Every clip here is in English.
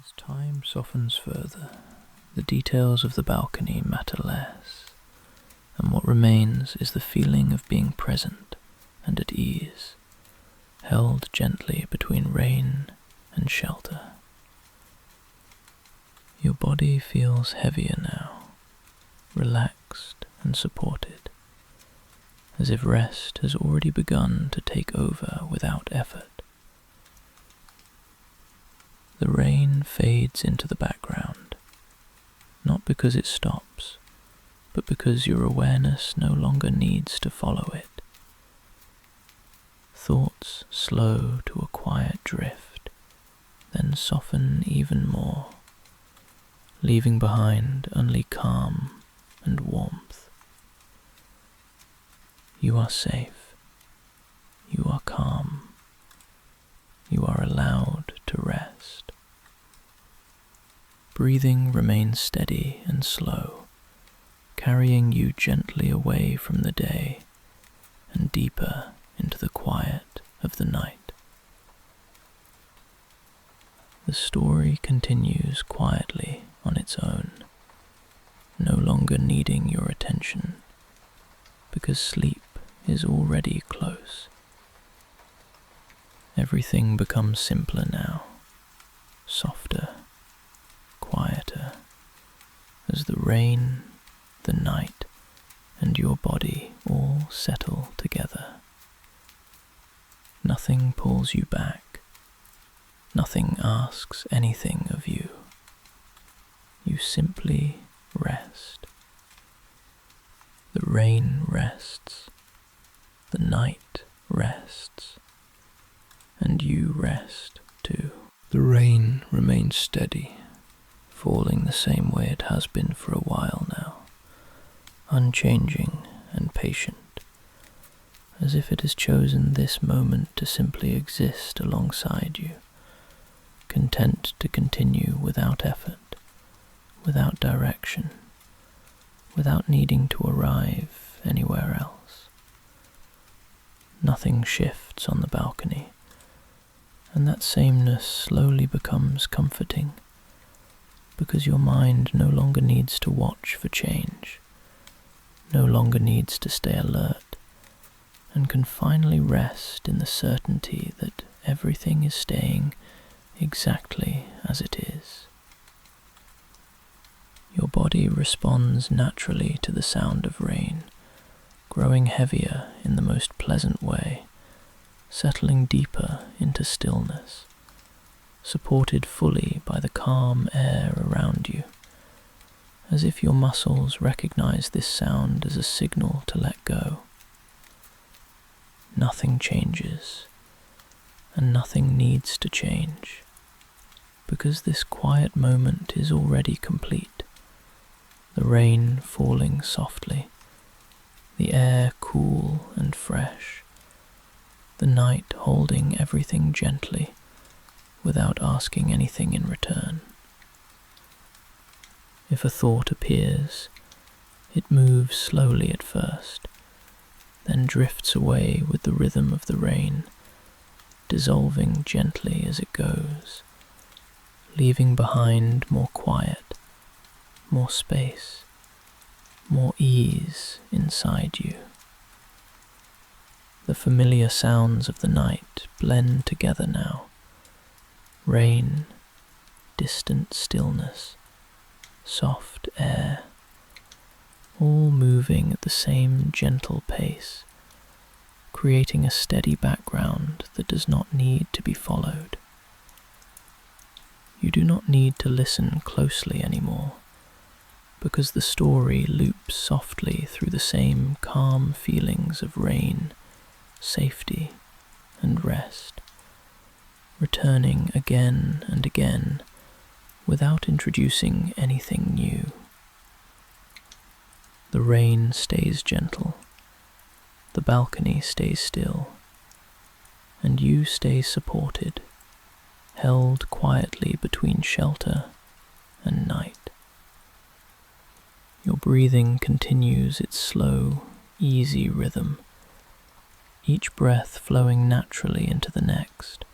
As time softens further, the details of the balcony matter less, and what remains is the feeling of being present and at ease, held gently between rain and shelter. Your body feels heavier now, relaxed and supported, as if rest has already begun to take over without effort. The rain fades into the background, not because it stops, but because your awareness no longer needs to follow it. Thoughts slow to a quiet drift, then soften even more, leaving behind only calm and warmth. You are safe. You are calm. You are allowed to rest. Breathing remains steady and slow, carrying you gently away from the day and deeper into the quiet of the night. The story continues quietly on its own, no longer needing your attention, because sleep is already close. Everything becomes simpler now, softer, quieter, as the rain, the night, and your body all settle together. Nothing pulls you back. Nothing asks anything of you. You simply rest. The rain rests. The night rests. And you rest too. The rain remains steady, falling the same way it has been for a while now, unchanging and patient, as if it has chosen this moment to simply exist alongside you, content to continue without effort, without direction, without needing to arrive anywhere else. Nothing shifts on the balcony, and that sameness slowly becomes comforting, because your mind no longer needs to watch for change, no longer needs to stay alert, and can finally rest in the certainty that everything is staying exactly as it is. Your body responds naturally to the sound of rain, growing heavier in the most pleasant way, settling deeper into stillness, supported fully by the calm air around you, as if your muscles recognize this sound as a signal to let go. Nothing changes, and nothing needs to change, because this quiet moment is already complete. The rain falling softly, the air cool and fresh, the night holding everything gently without asking anything in return. If a thought appears, it moves slowly at first, then drifts away with the rhythm of the rain, dissolving gently as it goes, leaving behind more quiet, more space, more ease inside you. The familiar sounds of the night blend together now. Rain, distant stillness, soft air, all moving at the same gentle pace, creating a steady background that does not need to be followed. You do not need to listen closely anymore, because the story loops softly through the same calm feelings of rain, safety, and rest, returning again and again without introducing anything new. The rain stays gentle, the balcony stays still, and you stay supported, held quietly between shelter and night. Your breathing continues its slow, easy rhythm, each breath flowing naturally into the next,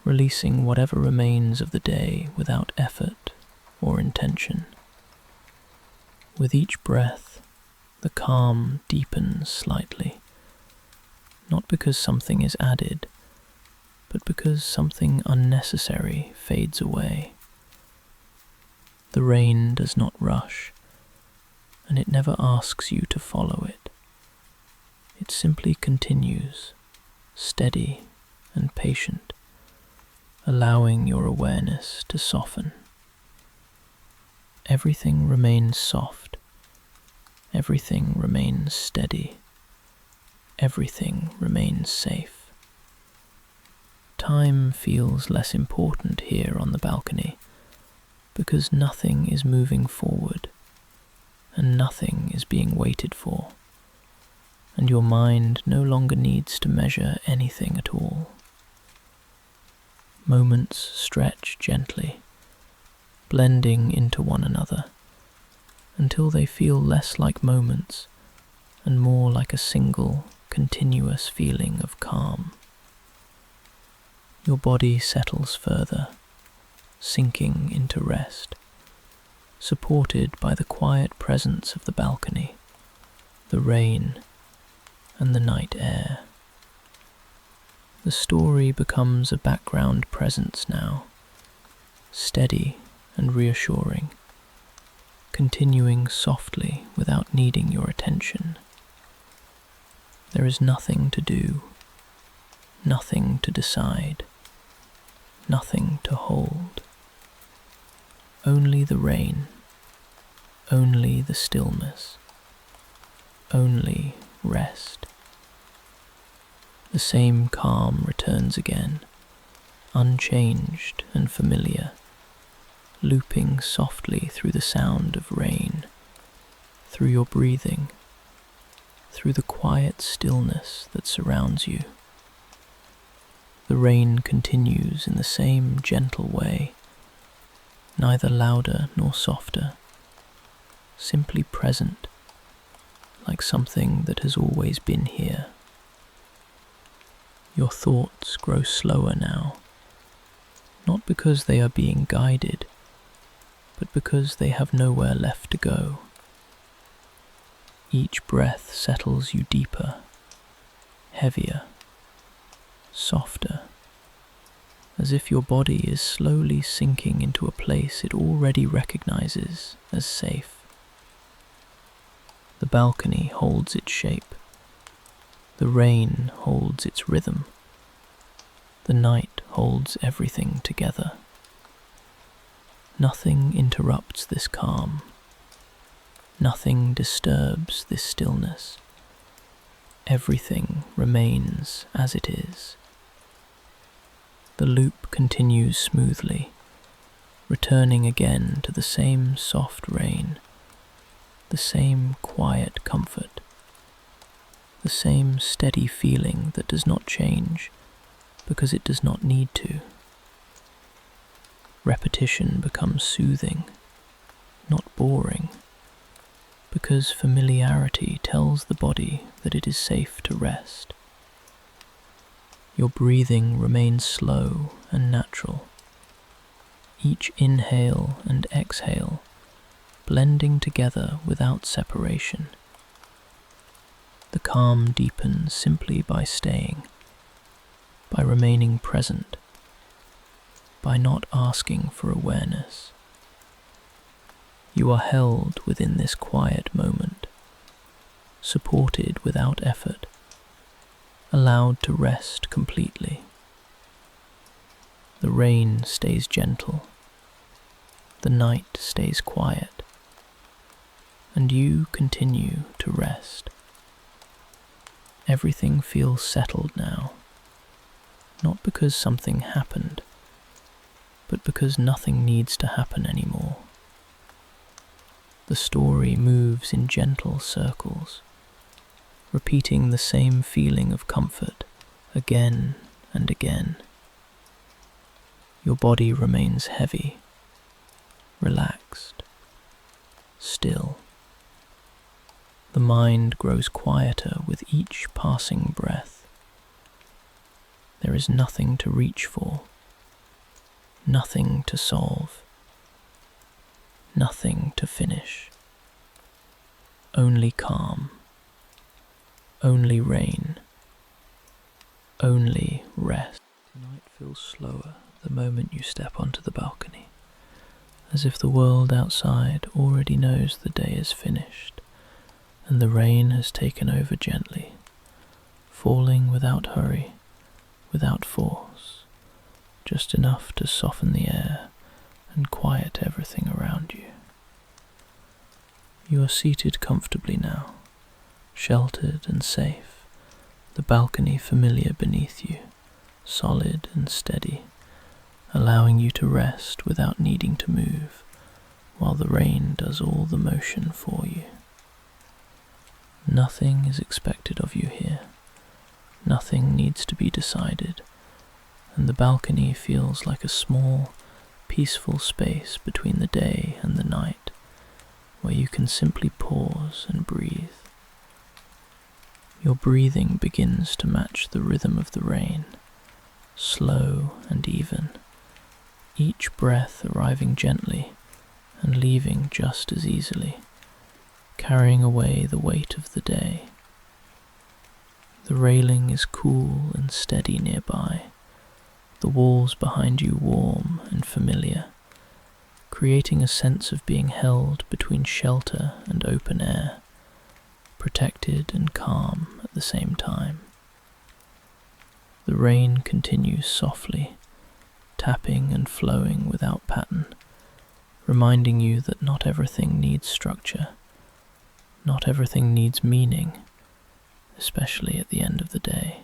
releasing whatever remains of the day without effort or intention. With each breath, the calm deepens slightly, not because something is added, but because something unnecessary fades away. The rain does not rush, and it never asks you to follow it. It simply continues, steady and patient, allowing your awareness to soften. Everything remains soft. Everything remains steady. Everything remains safe. Time feels less important here on the balcony because nothing is moving forward and nothing is being waited for, and your mind no longer needs to measure anything at all. Moments stretch gently, blending into one another, until they feel less like moments and more like a single, continuous feeling of calm. Your body settles further, sinking into rest, supported by the quiet presence of the balcony, the rain, and the night air. The story becomes a background presence now, steady and reassuring, continuing softly without needing your attention. There is nothing to do, nothing to decide, nothing to hold. Only the rain, only the stillness, only rest. The same calm returns again, unchanged and familiar, looping softly through the sound of rain, through your breathing, through the quiet stillness that surrounds you. The rain continues in the same gentle way, neither louder nor softer, simply present, like something that has always been here. Your thoughts grow slower now, not because they are being guided, but because they have nowhere left to go. Each breath settles you deeper, heavier, softer, as if your body is slowly sinking into a place it already recognizes as safe. The balcony holds its shape. The rain holds its rhythm. The night holds everything together. Nothing interrupts this calm. Nothing disturbs this stillness. Everything remains as it is. The loop continues smoothly, returning again to the same soft rain, the same quiet comfort, the same steady feeling that does not change because it does not need to. Repetition becomes soothing, not boring, because familiarity tells the body that it is safe to rest. Your breathing remains slow and natural, each inhale and exhale blending together without separation. The calm deepens simply by staying, by remaining present, by not asking for awareness. You are held within this quiet moment, supported without effort, allowed to rest completely. The rain stays gentle, the night stays quiet, and you continue to rest. Everything feels settled now, not because something happened, but because nothing needs to happen anymore. The story moves in gentle circles, repeating the same feeling of comfort again and again. Your body remains heavy, relaxed, still. The mind grows quieter with each passing breath. There is nothing to reach for, Nothing to solve, nothing to finish. Only calm, only rain, only rest. The night feels slower the moment you step onto the balcony, as if the world outside already knows the day is finished, and the rain has taken over gently, falling without hurry, without force, just enough to soften the air and quiet everything around you. You are seated comfortably now, sheltered and safe, the balcony familiar beneath you, solid and steady, allowing you to rest without needing to move, while the rain does all the motion for you. Nothing is expected of you here. Nothing needs to be decided, and the balcony feels like a small, peaceful space between the day and the night, where you can simply pause and breathe. Your breathing begins to match the rhythm of the rain, slow and even, each breath arriving gently and leaving just as easily, carrying away the weight of the day. The railing is cool and steady nearby, the walls behind you warm and familiar, creating a sense of being held between shelter and open air, protected and calm at the same time. The rain continues softly, tapping and flowing without pattern, reminding you that not everything needs structure, not everything needs meaning, especially at the end of the day.